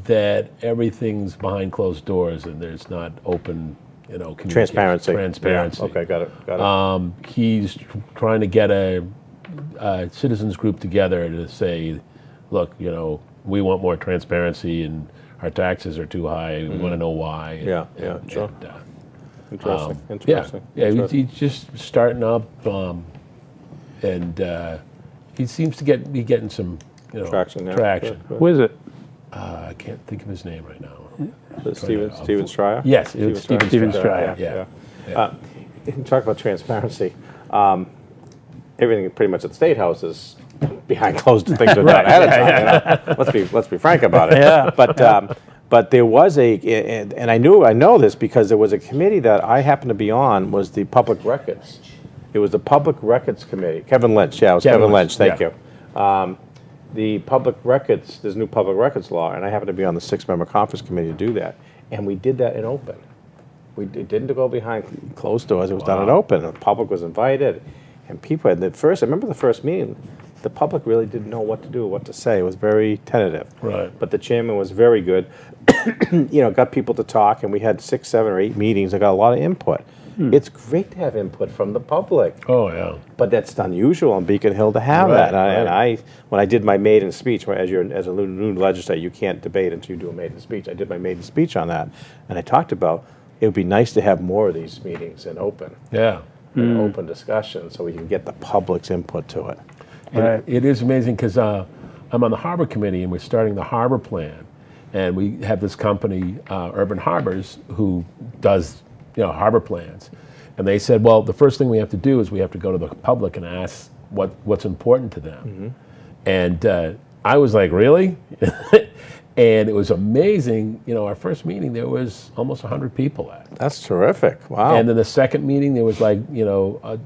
that everything's behind closed doors and there's not open, you know, communication. Transparency. Transparency. Yeah. Okay, got it. He's trying to get a citizens group together to say, look, you know, we want more transparency and our taxes are too high. We want to know why. Yeah, yeah, sure. Interesting. Interesting. Yeah, Interesting. he's just starting up, and he seems to be getting some Traction, yeah. traction. Good. Who is it? I can't think of his name right now. Steven Stryer? Yes, it was Steven Stryer. Yeah. Talk about transparency. Everything pretty much at the State House is behind closed things are done ahead of time. You know? Let's be frank about it. Yeah. But there was and I know this because there was a committee that I happened to be on, was the Public Records. It was the Public Records Committee. Kevin Lynch, yeah, it was Kevin Lynch. Thank you. The Public Records, there's new Public Records law, and I happened to be on the 6-member conference committee to do that, and we did that in open. It didn't go behind closed doors. It was done in open. The public was invited, and people had I remember the first meeting, the public really didn't know what to do, what to say. It was very tentative. Right. But the chairman was very good. Got people to talk, and we had 6, 7, or 8 meetings. I got a lot of input. It's great to have input from the public. Oh, yeah. But that's unusual on Beacon Hill to have that. And I, when I did my maiden speech, as a new legislator, you can't debate until you do a maiden speech. I did my maiden speech on that, and I talked about it would be nice to have more of these meetings in open. Yeah. An open discussion, so we can get the public's input to it. And it is amazing because I'm on the Harbor Committee, and we're starting the Harbor Plan, and we have this company, Urban Harbors, who does harbor plans, and they said, well, the first thing we have to do is we have to go to the public and ask what's important to them. And I was like, really? And it was amazing. Our first meeting, there was almost 100 people at. That's terrific. Wow. And then the second meeting, there was like,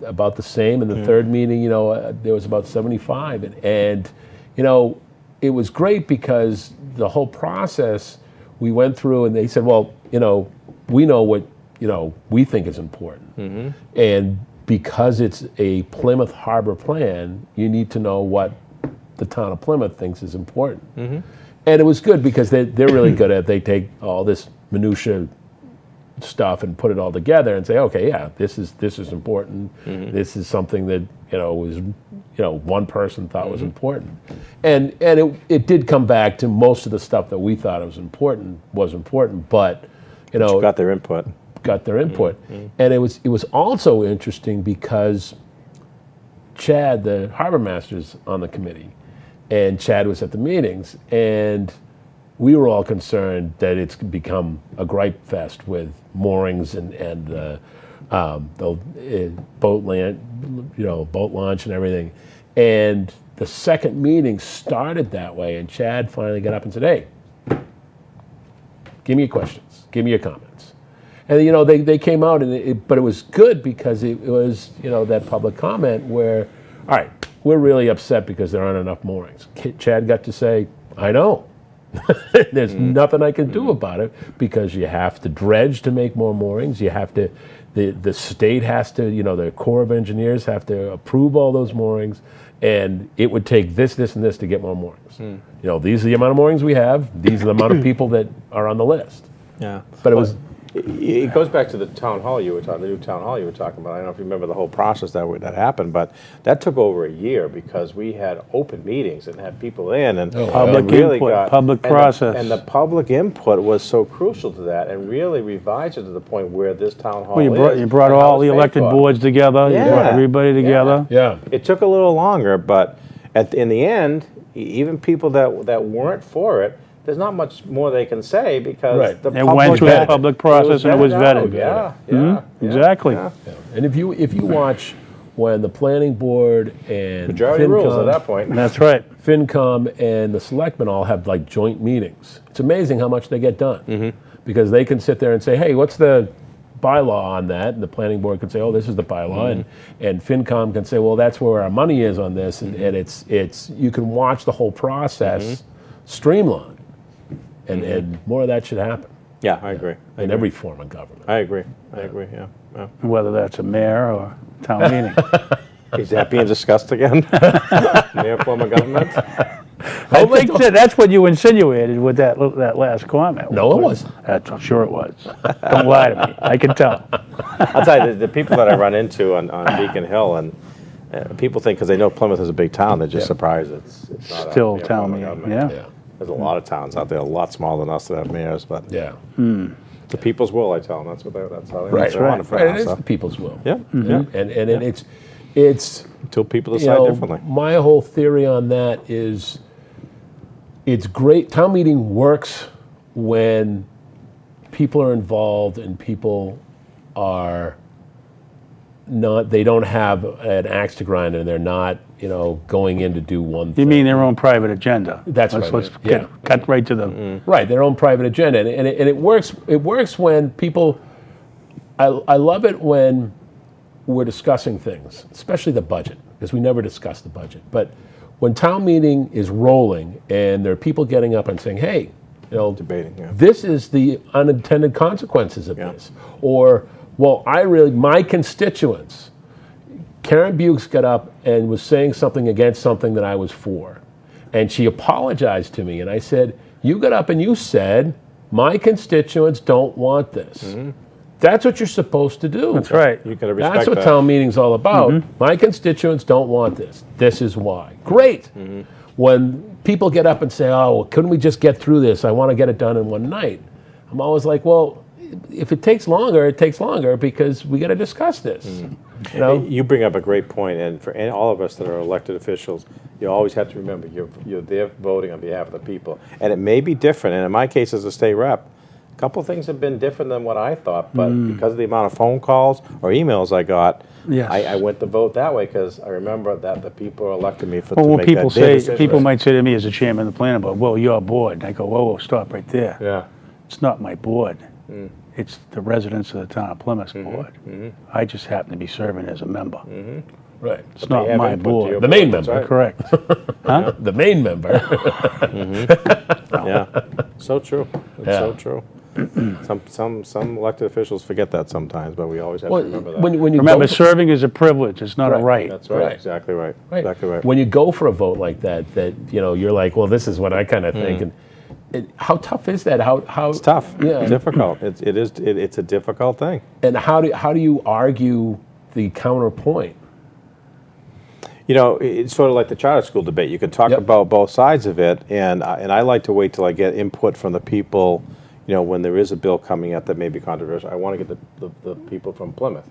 about the same. And the third meeting, there was about 75. And it was great because the whole process we went through, and they said, well, we know what, we think is important. And because it's a Plymouth Harbor plan, you need to know what the town of Plymouth thinks is important. And it was good because they're really good at it. They take all this minutia stuff and put it all together and say, okay, yeah, this is important. This is something that was one person thought was important, and it did come back to most of the stuff that we thought was important, but you got their input. And it was also interesting because Chad, the harbor master's on the committee, and Chad was at the meetings, and we were all concerned that it's become a gripe fest with moorings and the boat launch and everything. And the second meeting started that way, and Chad finally got up and said, hey, give me your questions, give me your comments. And they came out, but it was good because it was that public comment where, all right, we're really upset because there aren't enough moorings. Chad got to say, I know. There's nothing I can do about it because you have to dredge to make more moorings. You have to, the state has to, the Corps of Engineers have to approve all those moorings, and it would take this, and this to get more moorings. These are the amount of moorings we have. These are the amount of people that are on the list. Yeah. But it was... It goes back to the town hall the new town hall you were talking about. I don't know if you remember the whole process that happened, but that took over a year because we had open meetings and had people in and public really input, public process. And the public input was so crucial to that and really revised it to the point where this town hall you brought all the elected boards together, you brought everybody together. Yeah. It took a little longer, but in the end, even people that weren't for it, there's not much more they can say because the it went through the public process and it was vetted. Exactly. Yeah. And if you watch when the planning board and majority rules at that point. That's right. FinCom and the selectmen all have like joint meetings. It's amazing how much they get done because they can sit there and say, hey, what's the bylaw on that? And the planning board can say, oh, this is the bylaw, and FinCom can say, well, that's where our money is on this, and it's you can watch the whole process streamline. And more of that should happen. Yeah, I agree. In every form of government. I agree, yeah. Whether that's a mayor or town meeting. Is that being discussed again? Mayor form of government? I think that's what you insinuated with that last comment. No, it wasn't. I'm sure it was. Don't lie to me. I can tell. I'll tell you, the people that I run into on Beacon Hill, and people think because they know Plymouth is a big town, they're just surprised it's not still a town form of meeting. government. Yeah. There's a lot of towns out there, a lot smaller than us that have mayors, but Yeah. The people's will, I tell them. That's how they Right, want it for right. now, It is so. the people's will. Yeah, And it's Until people you decide know, differently. my whole theory on that is it's great. Town meeting works when people are involved and people are not, they don't have an axe to grind and they're not, going in to do one thing. You mean their own private agenda? That's let's, right, Let's yeah. cut right to the. Right, their own private agenda. And it works. It works when people, I love it when we're discussing things, especially the budget, because we never discuss the budget. But when town meeting is rolling and there are people getting up and saying, hey, Debating, yeah. this is the unintended consequences of Yeah. this. Or, well, my constituents, Karen Bukes got up and was saying something against something that I was for. And she apologized to me. And I said, you got up and you said, my constituents don't want this. That's what you're supposed to do. That's right. You got to respect That's what that. town meeting's all about. My constituents don't want this. This is why. Great. When people get up and say, oh, well, couldn't we just get through this? I want to get it done in one night. I'm always like, well, if it takes longer, it takes longer because we got to discuss this. You bring up a great point, and for all of us that are elected officials, you always have to remember you're there voting on behalf of the people. And it may be different, and in my case as a state rep, a couple of things have been different than what I thought, but because of the amount of phone calls or emails I got, Yes. I went to vote that way because I remember that the people elected me to Well, make people that their say, decision. people might say to me as a chairman of the planning board, well, you're board. And I go, whoa, stop right there. Yeah. It's not my board. It's the residents of the town of Plymouth's board. I just happen to be serving as a member. Right. It's not have my input to board. your The main That's member. right. Correct. Huh? The main member. Yeah, so true. It's Yeah. so true. Some elected officials forget that sometimes, but we always have Well, to remember that. when you Remember, go for, serving is a privilege. It's not a right. That's right. Right. Exactly right. right. Exactly right. When you go for a vote like that, you're like, well, this is what I kind of think. And how tough is that? How It's tough. Yeah. Difficult. It's a difficult thing. And how do you argue the counterpoint? It's sort of like the charter school debate. You can talk Yep. about both sides of it, and I like to wait till I get input from the people. When there is a bill coming up that may be controversial, I want to get the people from Plymouth,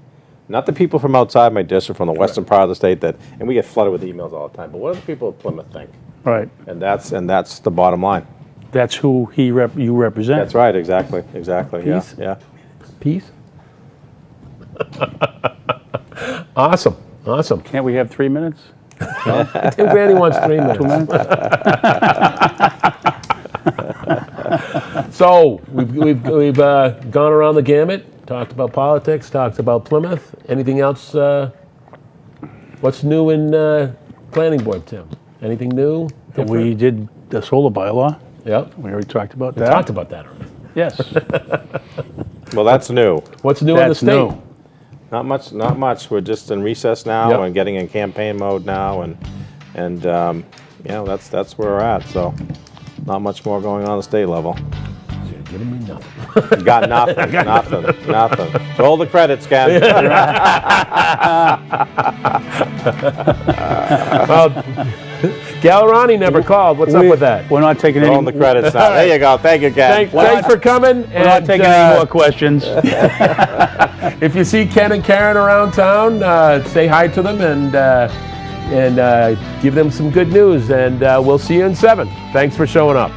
not the people from outside my district, from the western part of the state. And we get flooded with emails all the time. But what do the people of Plymouth think? Right. And that's the bottom line. That's who you represent. That's right. Exactly. Peace? Yeah. Peace? Awesome. Can't we have 3 minutes? Tim Granny wants 3 minutes. 2 minutes? So we've gone around the gamut, talked about politics, talked about Plymouth. Anything else? What's new in planning board, Tim? Anything new? And we did the solar bylaw. Yep. We already talked about We that. talked about that already. Yes. Well, that's new. What's new in the That's state? new. Not much. Not much. We're just in recess now Yep. and getting in campaign mode now, and that's where we're at. So, not much more going on the state level. You're giving me nothing. Got nothing. nothing. So hold the credits, Ken. Well, Gallerani never called. What's up with that? We're not taking any. Hold the credits now. There you go. Thank you, Ken. Thanks for coming. We're not taking any more questions. If you see Ken and Karen around town, say hi to them and give them some good news. And we'll see you in 7. Thanks for showing up.